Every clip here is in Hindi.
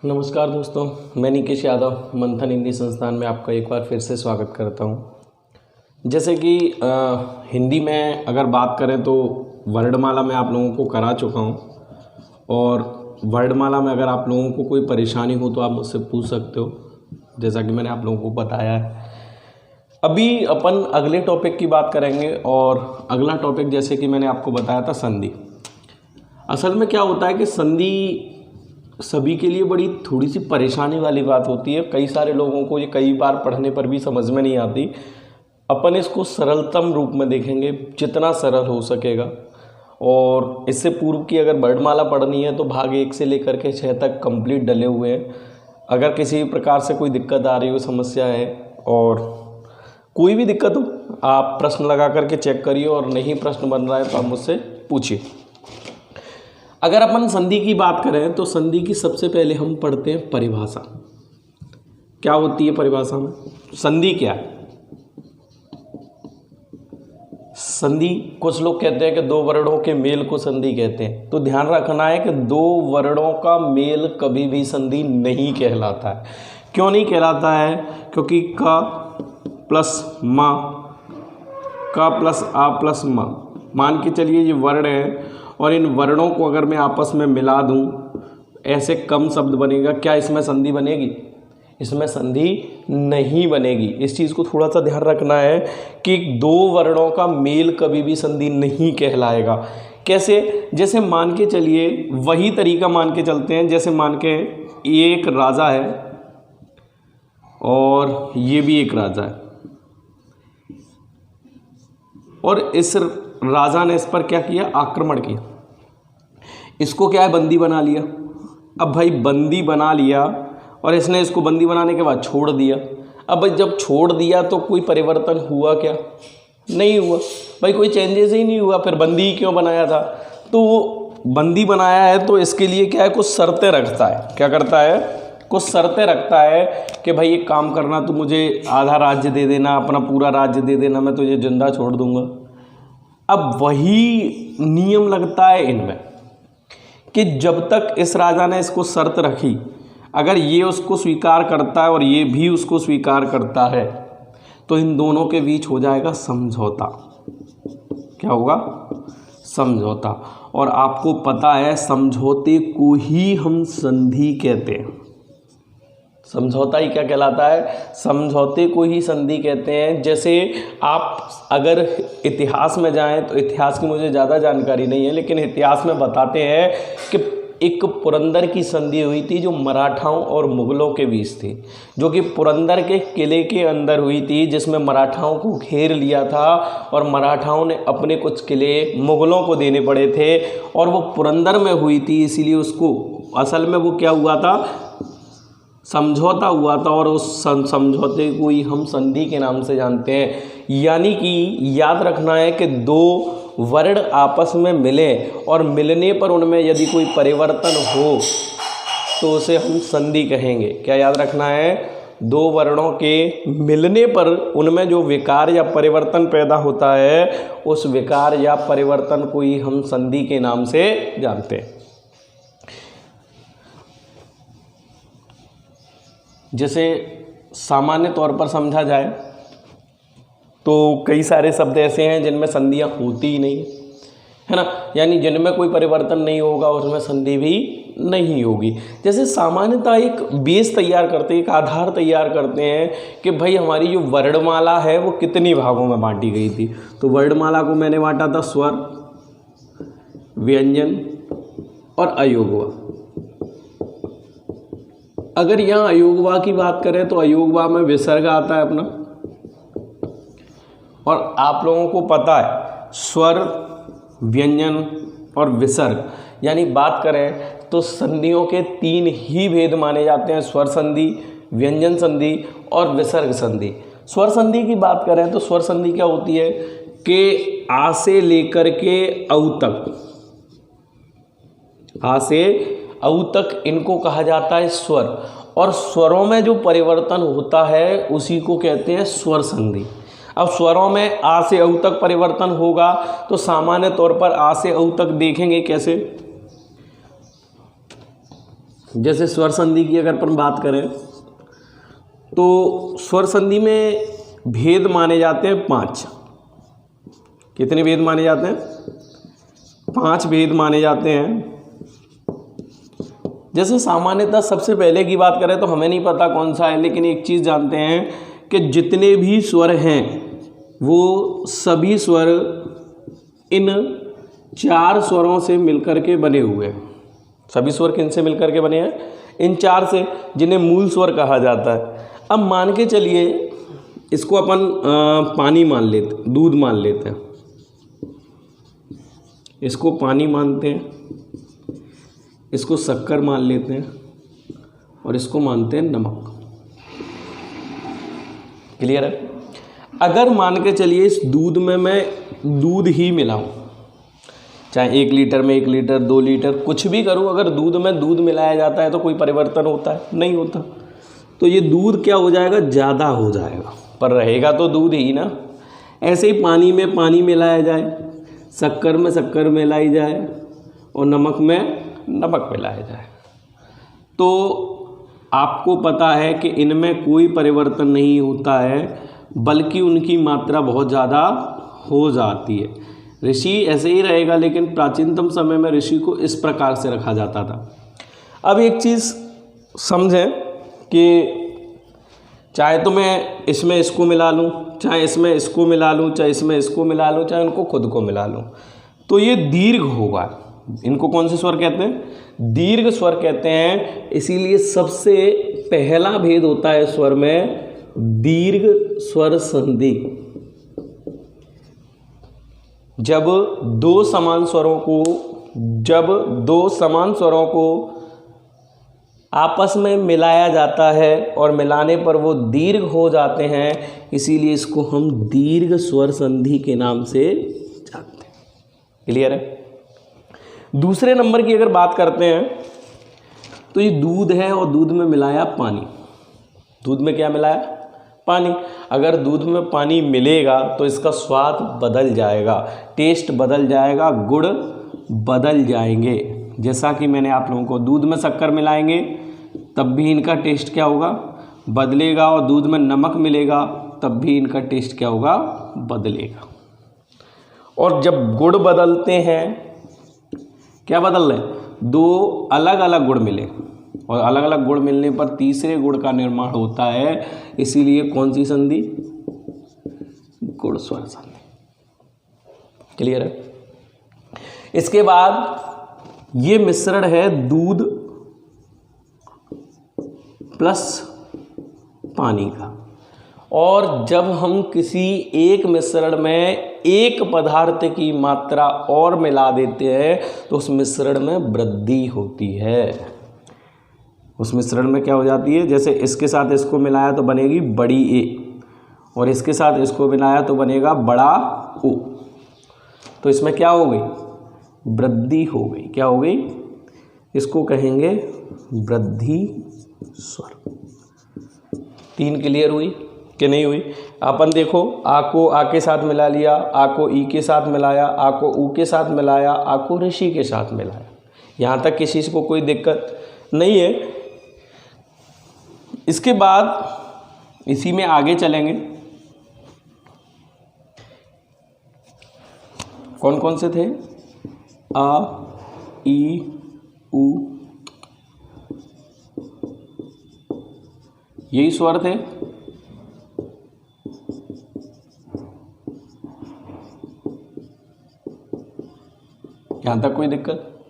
नमस्कार दोस्तों, मैं निकेश यादव मंथन हिंदी संस्थान में आपका एक बार फिर से स्वागत करता हूं। जैसे कि हिंदी में अगर बात करें तो वर्णमाला मैं आप लोगों को करा चुका हूं, और वर्णमाला में अगर आप लोगों को कोई परेशानी हो तो आप मुझसे पूछ सकते हो, जैसा कि मैंने आप लोगों को बताया है। अभी अपन अगले टॉपिक की बात करेंगे, और अगला टॉपिक जैसे कि मैंने आपको बताया था संधि। असल में क्या होता है कि संधि सभी के लिए बड़ी थोड़ी सी परेशानी वाली बात होती है। कई सारे लोगों को ये कई बार पढ़ने पर भी समझ में नहीं आती। अपन इसको सरलतम रूप में देखेंगे, जितना सरल हो सकेगा। और इससे पूर्व की अगर वर्णमाला पढ़नी है तो भाग 1 से लेकर के 6 तक कंप्लीट डले हुए हैं। अगर किसी प्रकार से कोई दिक्कत आ रही हो, समस्या है, और कोई भी दिक्कत हो, आप प्रश्न लगा करके चेक करिए, और नहीं प्रश्न बन रहा है तो आप मुझसे पूछिए। अगर अपन संधि की बात करें तो संधि की सबसे पहले हम पढ़ते हैं परिभाषा। क्या होती है परिभाषा में? संधि क्या है? संधि, कुछ लोग कहते हैं कि दो वर्णों के मेल को संधि कहते हैं। तो ध्यान रखना है कि दो वर्णों का मेल कभी भी संधि नहीं कहलाता है। क्यों नहीं कहलाता है? क्योंकि क प्लस म, क प्लस आ प्लस म, मान के चलिए ये वर्ण है, और इन वर्णों को अगर मैं आपस में मिला दूं, ऐसे कम शब्द बनेगा। क्या इसमें संधि बनेगी? इसमें संधि नहीं बनेगी। इस चीज़ को थोड़ा सा ध्यान रखना है कि दो वर्णों का मेल कभी भी संधि नहीं कहलाएगा। कैसे? जैसे मान के चलिए, वही तरीका मान के चलते हैं। जैसे मान के ये एक राजा है और ये भी एक राजा है, और इस राजा ने इस पर क्या किया? आक्रमण किया। इसको क्या है? बंदी बना लिया। अब भाई बंदी बना लिया, और इसने इसको बंदी बनाने के बाद छोड़ दिया। अब भाई जब छोड़ दिया तो कोई परिवर्तन हुआ क्या? नहीं हुआ भाई, कोई चेंजेस ही नहीं हुआ। फिर बंदी क्यों बनाया था? तो बंदी बनाया है तो इसके लिए क्या है? कुछ शर्तें रखता है। क्या करता है? कुछ शर्तें रखता है कि भाई एक काम करना, तू मुझे आधा राज्य दे देना, अपना पूरा राज्य दे देना, मैं तुझे जिंदा छोड़ दूंगा। अब वही नियम लगता है इनमें कि जब तक इस राजा ने इसको शर्त रखी, अगर ये उसको स्वीकार करता है और ये भी उसको स्वीकार करता है, तो इन दोनों के बीच हो जाएगा समझौता। क्या होगा? समझौता। और आपको पता है समझौते को ही हम संधि कहते हैं। समझौता ही क्या कहलाता है? समझौते को ही संधि कहते हैं। जैसे आप अगर इतिहास में जाएं, तो इतिहास की मुझे ज़्यादा जानकारी नहीं है, लेकिन इतिहास में बताते हैं कि एक पुरंदर की संधि हुई थी जो मराठाओं और मुग़लों के बीच थी, जो कि पुरंदर के किले के अंदर हुई थी, जिसमें मराठाओं को घेर लिया था, और मराठाओं ने अपने कुछ किले मुग़लों को देने पड़े थे, और वो पुरंदर में हुई थी। इसीलिए उसको असल में वो क्या हुआ था? समझौता हुआ था, और उस समझौते को ही हम संधि के नाम से जानते हैं। यानी कि याद रखना है कि दो वर्ण आपस में मिले, और मिलने पर उनमें यदि कोई परिवर्तन हो तो उसे हम संधि कहेंगे। क्या याद रखना है? दो वर्णों के मिलने पर उनमें जो विकार या परिवर्तन पैदा होता है, उस विकार या परिवर्तन को ही हम संधि के नाम से जानते हैं। जैसे सामान्य तौर पर समझा जाए तो कई सारे शब्द ऐसे हैं जिनमें संधियाँ होती ही नहीं है ना, यानी जिनमें कोई परिवर्तन नहीं होगा उसमें संधि भी नहीं होगी। जैसे सामान्यतः एक बेस तैयार करते हैं, एक आधार तैयार करते हैं कि भाई हमारी जो वर्णमाला है वो कितनी भागों में बांटी गई थी। तो वर्णमाला को मैंने बांटा था स्वर, व्यंजन और अयोगवा। अगर यहाँ अयोगवा की बात करें तो अयोगवा में विसर्ग आता है अपना, और आप लोगों को पता है स्वर, व्यंजन और विसर्ग, यानी बात करें तो संधियों के 3 ही भेद माने जाते हैं: स्वर संधि, व्यंजन संधि और विसर्ग संधि। स्वर संधि की बात करें तो स्वर संधि क्या होती है कि आ से लेकर के औ तक, आ से औ तक इनको कहा जाता है स्वर, और स्वरों में जो परिवर्तन होता है उसी को कहते हैं स्वर संधि। अब स्वरों में आ से औ तक परिवर्तन होगा तो सामान्य तौर पर आ से औ तक देखेंगे कैसे? जैसे स्वर संधि की अगर अपन बात करें तो स्वर संधि में भेद माने जाते हैं 5। कितने भेद माने जाते हैं? 5 भेद माने जाते हैं। जैसे सामान्यतः सबसे पहले की बात करें तो हमें नहीं पता कौन सा है, लेकिन एक चीज़ जानते हैं कि जितने भी स्वर हैं वो सभी स्वर इन 4 स्वरों से मिलकर के बने हुए हैं। सभी स्वर किन से मिलकर के बने हैं? इन 4 से, जिन्हें मूल स्वर कहा जाता है। अब मान के चलिए इसको अपन पानी मान लेते, दूध मान लेते हैं, इसको पानी मानते हैं, इसको शक्कर मान लेते हैं और इसको मानते हैं नमक। क्लियर है? अगर मान के चलिए इस दूध में मैं दूध ही मिलाऊं, चाहे 1 लीटर में 1 लीटर 2 लीटर कुछ भी करूं, अगर दूध में दूध मिलाया जाता है तो कोई परिवर्तन होता है? नहीं होता। तो ये दूध क्या हो जाएगा? ज़्यादा हो जाएगा, पर रहेगा तो दूध ही ना। ऐसे ही पानी में पानी मिलाया जाए, शक्कर में शक्कर मिलाई जाए और नमक में नमक मिलाया जाए, तो आपको पता है कि इनमें कोई परिवर्तन नहीं होता है, बल्कि उनकी मात्रा बहुत ज़्यादा हो जाती है। ऋषि ऐसे ही रहेगा, लेकिन प्राचीनतम समय में ऋषि को इस प्रकार से रखा जाता था। अब एक चीज़ समझें कि चाहे तो मैं इसमें इसको मिला लूँ, चाहे इसमें इसको मिला लूँ, चाहे इसमें इसको मिला लूँ, चाहे उनको खुद को मिला लूँ, तो ये दीर्घ होगा। इनको कौन से स्वर कहते हैं? दीर्घ स्वर कहते हैं। इसीलिए सबसे पहला भेद होता है स्वर में दीर्घ स्वर संधि। जब दो समान स्वरों को आपस में मिलाया जाता है और मिलाने पर वो दीर्घ हो जाते हैं, इसीलिए इसको हम दीर्घ स्वर संधि के नाम से जानते हैं। क्लियर है? दूसरे नंबर की अगर बात करते हैं तो ये दूध है और दूध में मिलाया पानी। दूध में क्या मिलाया? पानी। अगर दूध में पानी मिलेगा तो इसका स्वाद बदल जाएगा, टेस्ट बदल जाएगा, गुण बदल जाएंगे। जैसा कि मैंने आप लोगों को, दूध में शक्कर मिलाएंगे तब भी इनका टेस्ट क्या होगा? बदलेगा, और दूध में नमक मिलेगा तब भी इनका टेस्ट क्या होगा? बदलेगा। और जब गुड़ बदलते हैं, क्या बदल रहे? 2 अलग अलग गुड़ मिले, और अलग अलग गुड़ मिलने पर तीसरे गुड़ का निर्माण होता है, इसीलिए कौन सी संधि? गुड़ स्वर संधि। क्लियर है? इसके बाद ये मिश्रण है दूध प्लस पानी का, और जब हम किसी एक मिश्रण में एक पदार्थ की मात्रा और मिला देते हैं तो उस मिश्रण में वृद्धि होती है। उस मिश्रण में क्या हो जाती है? जैसे इसके साथ इसको मिलाया तो बनेगी बड़ी ए, और इसके साथ इसको मिलाया तो बनेगा बड़ा ओ। तो इसमें क्या हो गई? वृद्धि हो गई। क्या हो गई? इसको कहेंगे वृद्धि स्वर। 3 क्लियर हुई कि नहीं हुई? अपन देखो, आ को आ के साथ मिला लिया, आ को ई के साथ मिलाया, आ को ऊ के साथ मिलाया, आ को ऋषि के साथ मिलाया। यहाँ तक किसी को कोई दिक्कत नहीं है। इसके बाद इसी में आगे चलेंगे। कौन कौन से थे? आ, ई, ऊ, यही स्वर थे। यहाँ तक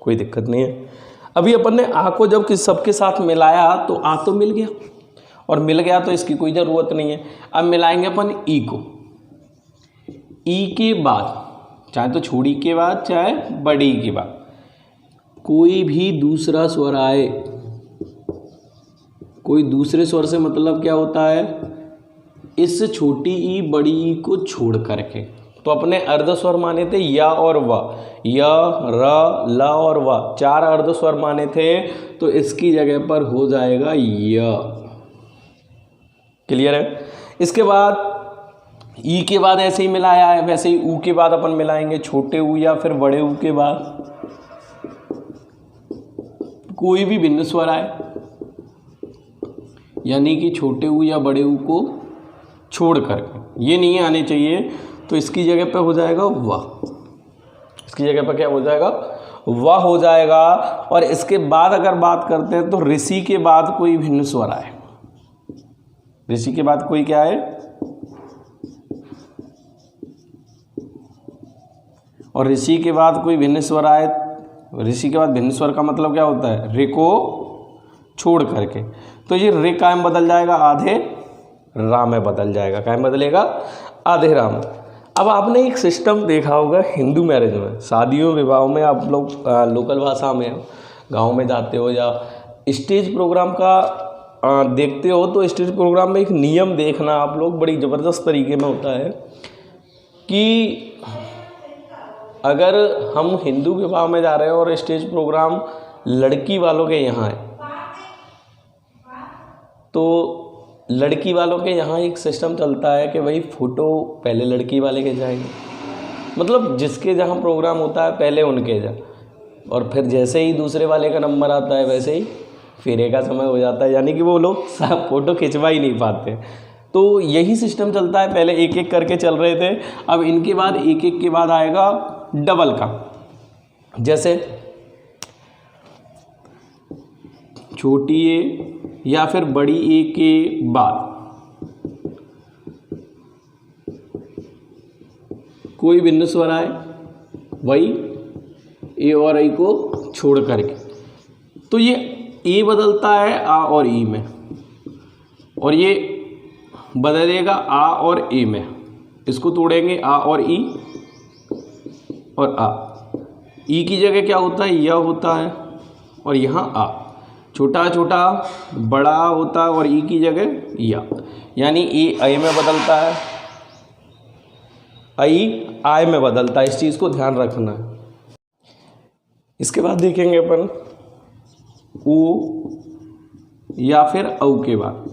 कोई दिक्कत नहीं है। अभी अपन ने आ को जब किस सबके साथ मिलाया तो आ तो मिल गया, और मिल गया तो इसकी कोई ज़रूरत नहीं है। अब मिलाएंगे अपन ई को। ई के बाद, चाहे तो छोड़ी के बाद चाहे बड़ी के बाद, कोई भी दूसरा स्वर आए, कोई दूसरे स्वर से मतलब क्या होता है? इस छोटी ई बड़ी ई को छोड़ करके। तो अपने अर्ध स्वर माने थे या और व, य, र, ल और व, 4 अर्ध स्वर माने थे, तो इसकी जगह पर हो जाएगा य। क्लियर है? इसके बाद ई के बाद ऐसे ही मिलाया है, वैसे ही ऊ के बाद अपन मिलाएंगे छोटे ऊ या फिर बड़े ऊ के बाद। कोई भी भिन्न स्वर आए, यानी कि छोटे ऊ या बड़े ऊ को छोड़ करके, ये नहीं आने चाहिए, तो इसकी जगह पे हो जाएगा वाह। इसकी जगह पे क्या हो जाएगा? वाह हो जाएगा। और इसके बाद अगर बात करते हैं तो ऋषि के बाद कोई भिन्न स्वर आए, ऋषि के बाद कोई क्या है? और ऋषि के बाद कोई भिन्न स्वर आए, ऋषि के बाद भिन्न स्वर का मतलब क्या होता है? रे को छोड़ करके, तो ये रे कायम बदल जाएगा, आधे राम में बदल जाएगा। कायम बदलेगा, आधे राम। अब आपने एक सिस्टम देखा होगा हिंदू मैरिज में, शादियों विवाहों में, आप लोग लोकल भाषा में गांव में जाते हो या स्टेज प्रोग्राम का देखते हो, तो स्टेज प्रोग्राम में एक नियम देखना आप लोग, बड़ी ज़बरदस्त तरीके में होता है कि अगर हम हिंदू विवाह में जा रहे हैं और स्टेज प्रोग्राम लड़की वालों के यहाँ है, तो लड़की वालों के यहाँ एक सिस्टम चलता है कि भाई फ़ोटो पहले लड़की वाले के जाएंगे, मतलब जिसके जहाँ प्रोग्राम होता है पहले उनके जा, और फिर जैसे ही दूसरे वाले का नंबर आता है वैसे ही फेरे का समय हो जाता है, यानी कि वो लोग सब फ़ोटो खिंचवा ही नहीं पाते। तो यही सिस्टम चलता है, पहले एक एक करके चल रहे थे, अब इनके बाद एक एक के बाद आएगा डबल का। जैसे छोटी ए या फिर बड़ी ए के बाद कोई भिन्न स्वर आए, वही ए और आई को छोड़ करके, तो ये ए बदलता है आ और ई में, और ये बदलेगा आ और ए में। इसको तोड़ेंगे आ और ई, और आ, ई की जगह क्या होता है? यह होता है, और यहाँ आ, छोटा छोटा बड़ा होता है, और ई की जगह या, यानी ई आई में बदलता है, आई आय में बदलता है। इस चीज़ को ध्यान रखना है। इसके बाद देखेंगे अपन ओ या फिर औ के बाद,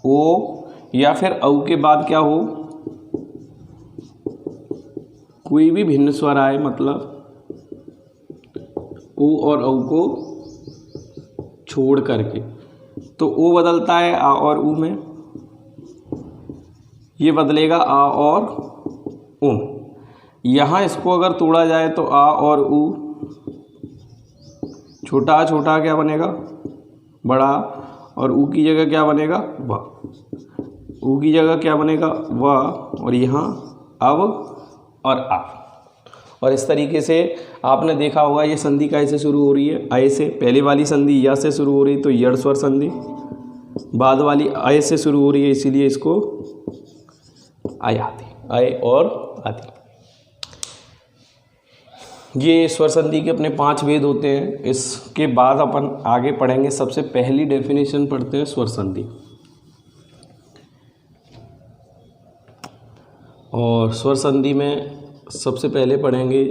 ओ या फिर औ के बाद क्या हो? कोई भी भिन्न स्वर आए, मतलब ओ और औ को छोड़ करके, तो ओ बदलता है आ और ऊ में, ये बदलेगा आ और ऊ में। यहाँ इसको अगर तोड़ा जाए तो आ और ऊ, छोटा छोटा क्या बनेगा? बड़ा, और ऊ की जगह क्या बनेगा? वाह। ऊ की जगह क्या बनेगा? वाह, और यहाँ अब और आ। और इस तरीके से आपने देखा होगा ये संधि कैसे शुरू हो रही है? आय से। पहले वाली संधि या से शुरू हो रही है तो यड़ स्वर संधि, बाद वाली आय से शुरू हो रही है, इसीलिए इसको आय आदि, आय और आदि। ये स्वर संधि के अपने 5 भेद होते हैं। इसके बाद अपन आगे पढ़ेंगे। सबसे पहली डेफिनेशन पढ़ते हैं स्वर संधि, और स्वर संधि में सबसे पहले पढ़ेंगे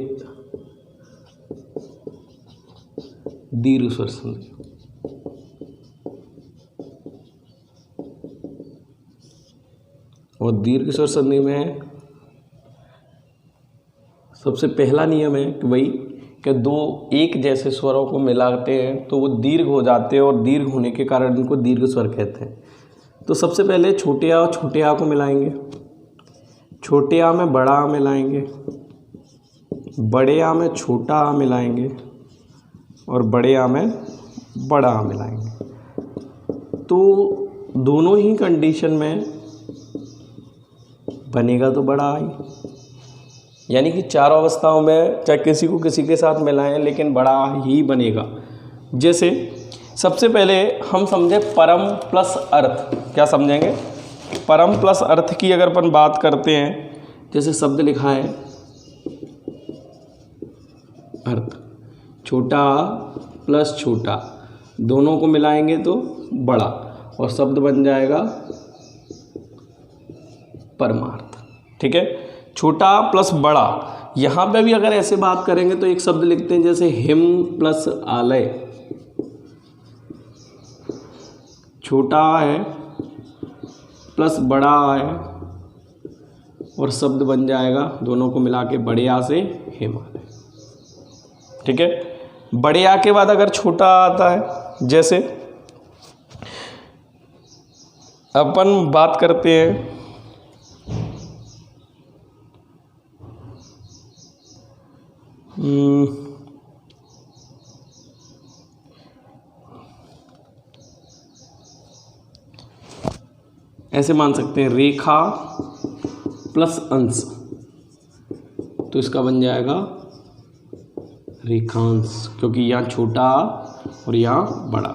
दीर्घ स्वर संधि। और दीर्घ स्वर संधि में सबसे पहला नियम है कि भाई कि दो एक जैसे स्वरों को मिलाते हैं तो वो दीर्घ हो जाते हैं, और दीर्घ होने के कारण इनको दीर्घ स्वर कहते हैं। तो सबसे पहले छोटे आ और छोटे आ को मिलाएंगे, छोटे आ में बड़ा आ मिलाएंगे, बड़े आ में छोटा आ मिलाएंगे, और बड़े आ में बड़ा आ मिलाएंगे। तो दोनों ही कंडीशन में बनेगा तो बड़ा आ ही, यानी कि चारों अवस्थाओं में चाहे किसी को किसी के साथ मिलाएं लेकिन बड़ा ही बनेगा। जैसे सबसे पहले हम समझें परम प्लस अर्थ। क्या समझेंगे? परम प्लस अर्थ की अगर अपन बात करते हैं, जैसे शब्द लिखा है अर्थ, छोटा प्लस छोटा दोनों को मिलाएंगे तो बड़ा, और शब्द बन जाएगा परमार्थ। ठीक है, छोटा प्लस बड़ा। यहाँ पे भी अगर ऐसे बात करेंगे तो एक शब्द लिखते हैं जैसे हिम प्लस आलय, छोटा है प्लस बड़ा है, और शब्द बन जाएगा दोनों को मिला के बड़े आ से हिमालय। ठीक है, बड़े आ के बाद अगर छोटा आता है, जैसे अपन बात करते हैं ऐसे मान सकते हैं रेखा प्लस अंश, तो इसका बन जाएगा रेखांश, क्योंकि यहाँ छोटा और यहाँ बड़ा।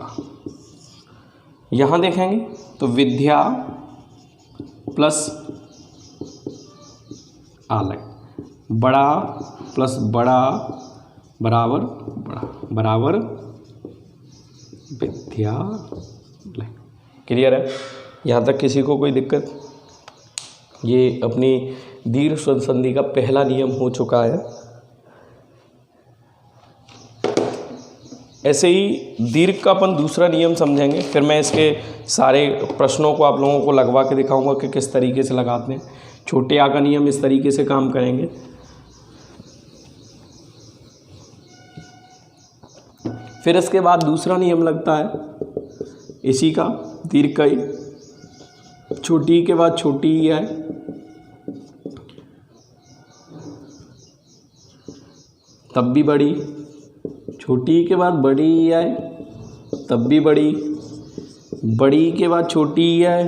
यहाँ देखेंगे तो विद्या प्लस आलय, बड़ा प्लस बड़ा बराबर बड़ा बराबर विद्यालय। क्लियर है? यहाँ तक किसी को कोई दिक्कत? ये अपनी दीर्घ स्वर संधि का पहला नियम हो चुका है। ऐसे ही दीर्घ का अपन दूसरा नियम समझेंगे, फिर मैं इसके सारे प्रश्नों को आप लोगों को लगवा के दिखाऊंगा कि किस तरीके से लगाते हैं। छोटे आ का नियम इस तरीके से काम करेंगे। फिर इसके बाद दूसरा नियम लगता है इसी का, दीर्घ का ही, छोटी के बाद छोटी ही आए, तब भी बड़ी, छोटी के बाद बड़ी ही आए, तब भी बड़ी, बड़ी के बाद छोटी ही आए,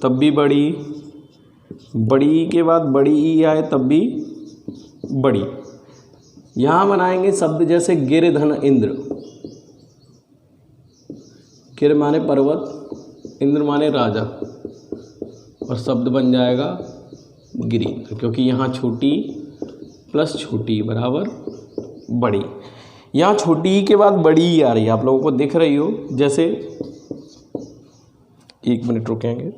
तब भी बड़ी, बड़ी के बाद बड़ी ही आए, तब भी बड़ी। यहाँ बनाएंगे शब्द जैसे गिरधन इंद्र। गिर माने पर्वत, इंद्र माने राजा, और शब्द बन जाएगा गिरीन्द्र, क्योंकि यहाँ छोटी प्लस छोटी बराबर बड़ी। यहाँ छोटी के बाद बड़ी ही आ रही है, आप लोगों को दिख रही हो। जैसे 1 मिनट रुकेंगे,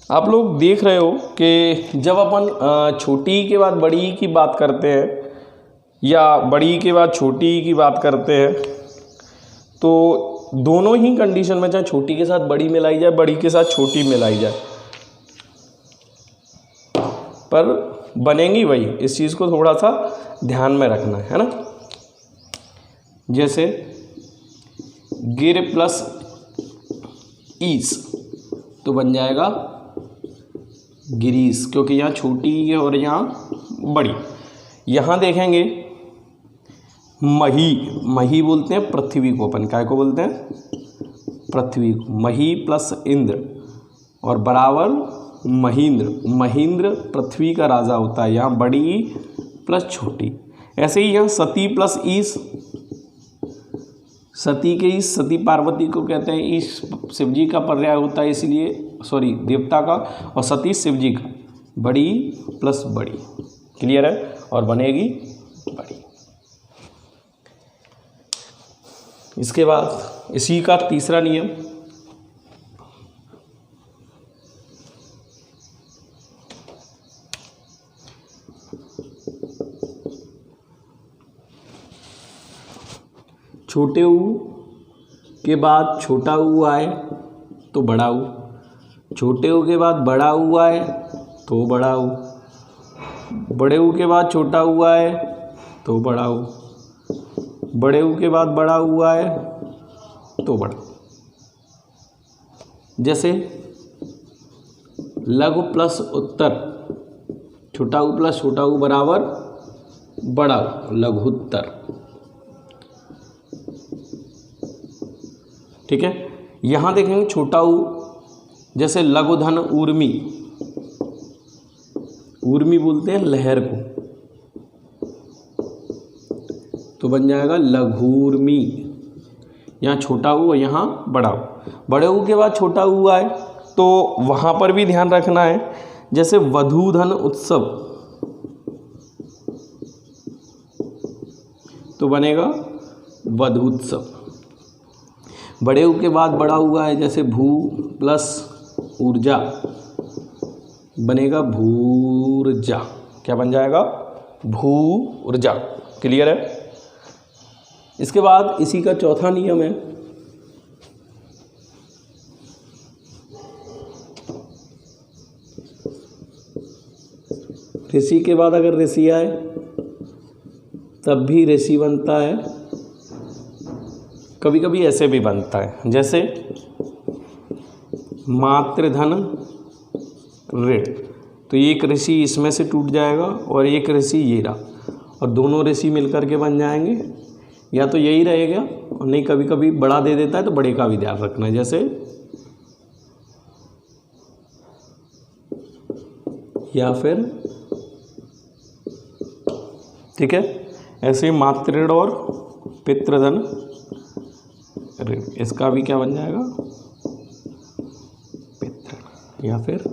आप लोग देख रहे हो कि जब अपन छोटी के बाद बड़ी की बात करते हैं या बड़ी के बाद छोटी की बात करते हैं, तो दोनों ही कंडीशन में, चाहे छोटी के साथ बड़ी मिलाई जाए, बड़ी के साथ छोटी मिलाई जाए, पर बनेंगी वही। इस चीज़ को थोड़ा सा ध्यान में रखना है ना। जैसे गिर प्लस ईस, तो बन जाएगा गिरीश, क्योंकि यहाँ छोटी है और यहाँ बड़ी। यहाँ देखेंगे मही, मही बोलते हैं पृथ्वी को, अपन काय को बोलते हैं? पृथ्वी को। मही प्लस इंद्र और बराबर महींद्र, महींद्र पृथ्वी का राजा होता है। यहाँ बड़ी प्लस छोटी। ऐसे ही यहाँ सती प्लस ईश, सती के ईश, सती पार्वती को कहते हैं। ईश शिव जी का पर्याय होता है, इसलिए सॉरी देवता का, और सती शिव जी का। बड़ी प्लस बड़ी। क्लियर है? और बनेगी बड़ी। इसके बाद इसी का तीसरा नियम, छोटे ऊ के बाद छोटा ऊ आए तो बड़ा ऊ, छोटे ऊ के बाद बड़ा ऊ आए तो बड़ा ऊ, बड़े ऊ के बाद छोटा ऊ आए तो बड़ा ऊ, बड़े ऊ के बाद बड़ा ऊ आए तो बड़ा। जैसे लघु प्लस उत्तर, छोटा ऊ प्लस छोटा ऊ बराबर बड़ा ऊ, लघुत्तर। ठीक है? यहाँ देखेंगे छोटा ऊ, जैसे लघुधन ऊर्मी, ऊर्मी बोलते हैं लहर को, तो बन जाएगा लघूर्मी। यहाँ छोटा ऊ और यहाँ बड़ा ऊ। बड़े ऊ के बाद छोटा ऊ आए तो वहाँ पर भी ध्यान रखना है। जैसे वधूधन उत्सव, तो बनेगा वधूत्सव। बड़े ऊ के बाद बड़ा हुआ है, जैसे भू प्लस ऊर्जा, बनेगा भूर्जा। क्या बन जाएगा? भू ऊर्जा। क्लियर है? इसके बाद इसी का चौथा नियम है, ऋषि के बाद अगर ऋषि आए तब भी ऋषि बनता है, कभी कभी ऐसे भी बनता है, जैसे मातृधन ऋण, तो एक ऋषि इसमें से टूट जाएगा और एक ऋषि ये रहा, और दोनों ऋषि मिलकर के बन जाएंगे, या तो यही रहेगा और नहीं कभी कभी बड़ा दे देता है तो बड़े का भी ध्यान रखना है, जैसे या फिर, ठीक है। ऐसे मातृऋण और पितृधन ऋण, इसका भी क्या बन जाएगा, पितृ, या फिर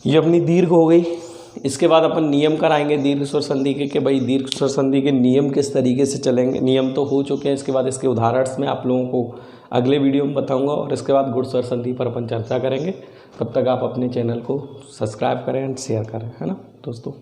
ये अपनी दीर्घ हो गई। इसके बाद अपन नियम कराएंगे दीर्घ स्वर संधि के, कि भाई दीर्घ स्वर संधि के नियम किस तरीके से चलेंगे। नियम तो हो चुके हैं, इसके बाद इसके उदाहरण मैं आप लोगों को अगले वीडियो में बताऊंगा, और इसके बाद गुण स्वर संधि पर अपन चर्चा करेंगे। तब तक आप अपने चैनल को सब्सक्राइब करें एंड शेयर करें, है ना दोस्तों।